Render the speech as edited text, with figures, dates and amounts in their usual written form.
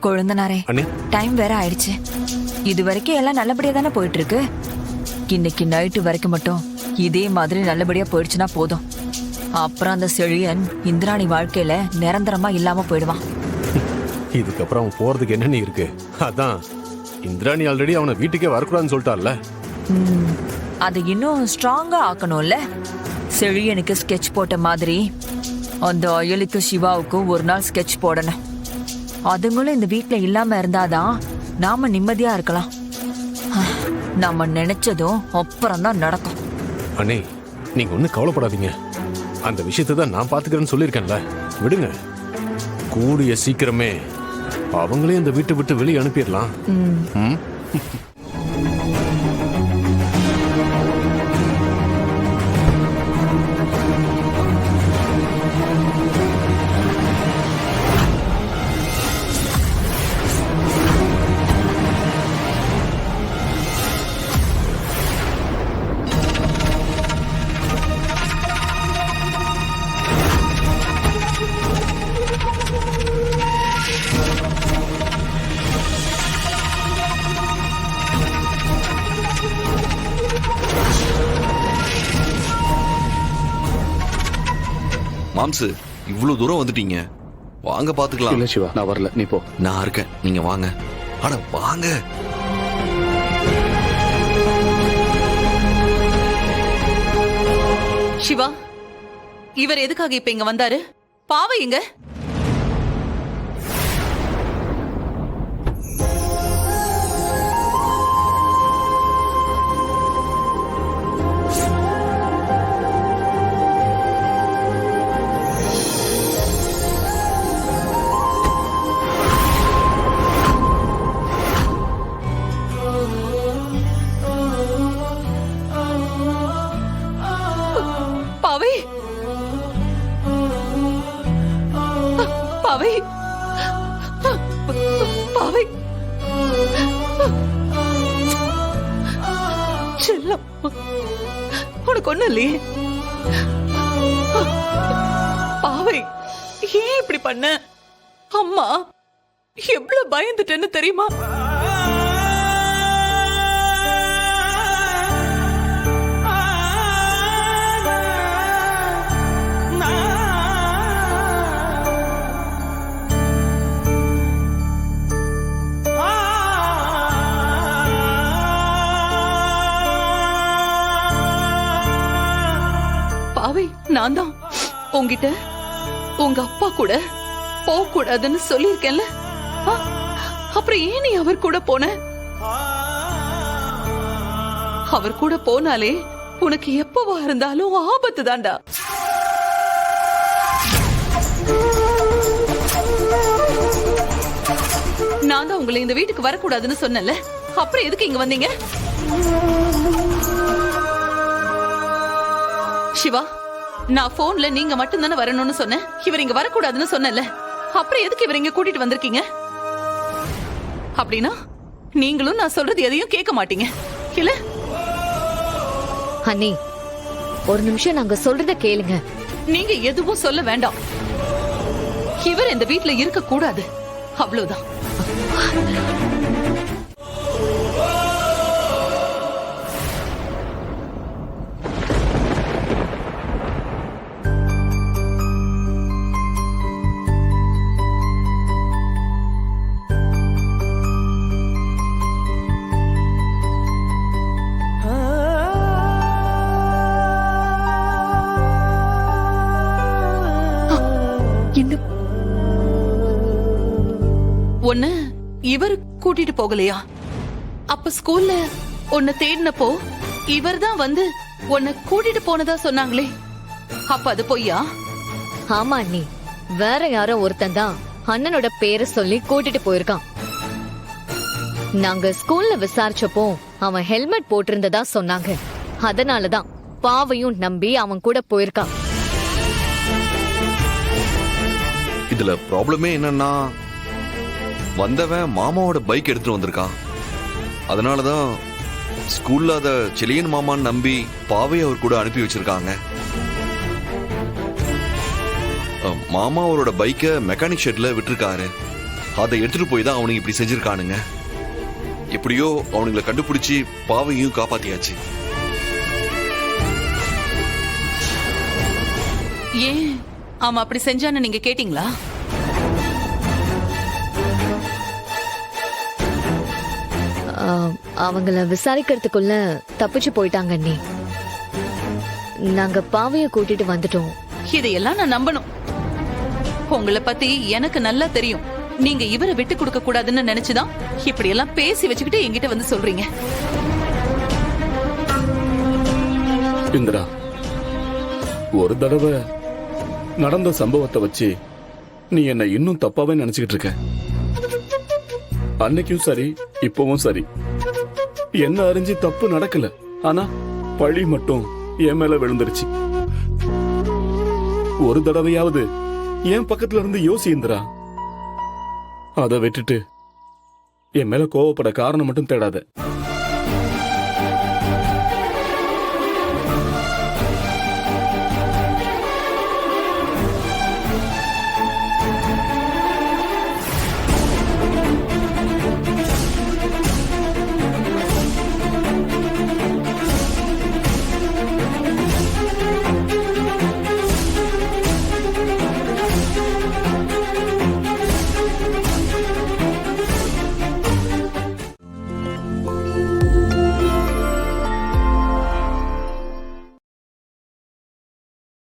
கொழுந்தனாரே, அண்ணி டைம் வேற ஆயிடுச்சு. இது வரைக்கும் எல்லாம் நல்லபடியா தானே போயிட்டு இருக்கு. இன்னைக்கு நைட்டு வரைக்கும் மட்டும் இதே மாதிரி நல்லபடியா போயிடுச்சுன்னா போதும். அப்புறம் அந்த செழியன் இந்திராணி வாழ்க்கையில நிரந்தரமா இல்லாம போயிடுவான். இதுக்கப்புறம் அவன் போறதுக்கு என்னன்னு இருக்கு? அதான் இந்திராணி ஆல்ரெடி அவனை வீட்டுக்கே வரக்கூடாதுன்னு சொல்லிட்டார்ல. அது இன்னும் ஸ்ட்ராங்கா ஆக்கணும்ல. செழியனுக்கு ஸ்கெட்ச் போட்ட மாதிரி அந்த அயலுக்கு சிவாவுக்கும் ஒரு நாள் ஸ்கெட்ச் போடணும். அதுங்களும் இந்த வீட்டுல இல்லாம இருந்தாதான் நாம நிம்மதியா இருக்கலாம். நாம நினைச்சதும் அப்புறம் தான் நடக்கும். அண்ணே, நீங்க ஒன்னும் கவலைப்படாதீங்க. அந்த விஷயத்தை தான் நான் பாத்துக்கிறேன்னு சொல்லியிருக்கேன்ல, விடுங்க. கூடிய சீக்கிரமே அவங்களே இந்த வீட்டை விட்டு வெளியே அனுப்பிடலாம். மாம்சு, இவ்வளவு தூரம் வந்துட்டீங்க, வாங்க பாத்துக்கலாம். இல்ல சிவா, நான் வரல, நீ போ. நான் இருக்கேன், நீங்க வாங்க. அட வாங்க. சிவா, இவர் எதுக்காக இப்ப இங்க வந்தாரு? பாவை எங்க? பாவை, பாவை, பாவை, செல்லம், உனக்கு ஒண்ணு இல்லையே? பாவை, ஏன் இப்படி பண்ண? அம்மா எவ்வளவு பயந்துட்டேன்னு தெரியுமா? பாவை, நான் தான் உங்ககிட்ட உங்க அப்பா கூட போக கூடாதுன்னு சொல்லியிருக்கேன்ல. அப்புறம் ஏன் நீ அவர் கூட போன? அவர் கூட போனாலே உனக்கு எப்பவா இருந்தாலும் ஆபத்து தான்டா. நான் தான் உங்களை இந்த வீட்டுக்கு வரக்கூடாதுன்னு சொன்னேன்ல, அப்புறம் எதுக்கு இங்க வந்தீங்க? சிவா, நான் போன்ல நீங்க மட்டும் தானே வரணும்னு சொன்னேன். இவர் இங்க வரக்கூடாதுன்னு சொன்னல, அப்புறம் எதுக்கு இவர் இங்க கூட்டிட்டு வந்திருக்கீங்க? அப்படின்னா நீங்களும் நான் சொல்றது எதையும் கேட்க மாட்டீங்க இல்ல? அண்ணி, ஒரு நிமிஷம் நாங்க சொல்றத கேளுங்க. நீங்க எதுவும் சொல்ல வேண்டாம். இவர் இந்த வீட்டுல இருக்க கூடாது, அவ்வளவுதான். ஒன்னு இவர் கூட்டிட்டு போகலையா? அப்ப ஸ்கூல்ல உன்னை தேடினப்போ இவர் தான் வந்து உன்னை கூட்டிட்டு போனதா சொன்னாங்களே, அப்ப அது பொய்யா? ஆமா அண்ணி, வேற யாரோ ஒருத்தன் தான் அண்ணனோட பேரை சொல்லி கூட்டிட்டு போயிருக்கான். நாங்க ஸ்கூல்ல விசாரிச்சப்போ அவன் ஹெல்மெட் போட்டிருந்ததா சொன்னாங்க. அதனாலதான் பாவையும் நம்பி அவன் கூட போயிருக்கான். இதுல ப்ராப்ளமே என்னன்னா, வந்தவன் மாமாவோட பைக் எடுத்துட்டு வந்திருக்கான். அதனாலதான் ஸ்கூல்ல அத செலியன் மாமான்னு நம்பி பாவை அவர் கூட அனுப்பி வச்சிருக்காங்க. மாமா அவரோட பைக்கை மெக்கானிக் ஷெட்ல விட்டுருக்காரு. அதை எடுத்துட்டு போய் தான் அவனுங்க இப்படி செஞ்சிருக்கானுங்க. எப்படியோ அவனுங்களை கண்டுபிடிச்சி பாவையும் காப்பாத்தியாச்சு. ஏன் அவன் அப்படி செஞ்சான்னு நீங்க கேட்டீங்களா? அவங்கள விசாரிக்கிறதுக்குள்ள தப்பிச்சு போயிட்டாங்க அண்ணி. நாங்க பாவைய கூட்டிட்டு வந்துட்டோம். இதையெல்லாம் நான் நம்பணும். உங்களை பத்தி எனக்கு நல்லா தெரியும். நீங்க இவரை விட்டு கொடுக்க கூடாதுன்னு நினைச்சுதான் இப்படி எல்லாம் பேசி வச்சுக்கிட்டு என்கிட்ட வந்து சொல்றீங்க. இந்திரா, ஒரு தடவை நடந்த சம்பவத்தை வச்சு நீ என்ன இன்னும் தப்பாவே நினைச்சுக்கிட்டு இருக்க. அன்னைக்கும் சரி இப்பவும் சரி, என்ன அறிஞ்சு தப்பு நடக்கல, ஆனா பழி மட்டும் என் மேல விழுந்துருச்சு. ஒரு தடவையாவது என் பக்கத்துல இருந்து யோசி இந்திரா. அதை விட்டுட்டு என் மேல கோவப்பட காரணம் மட்டும் தேடாத.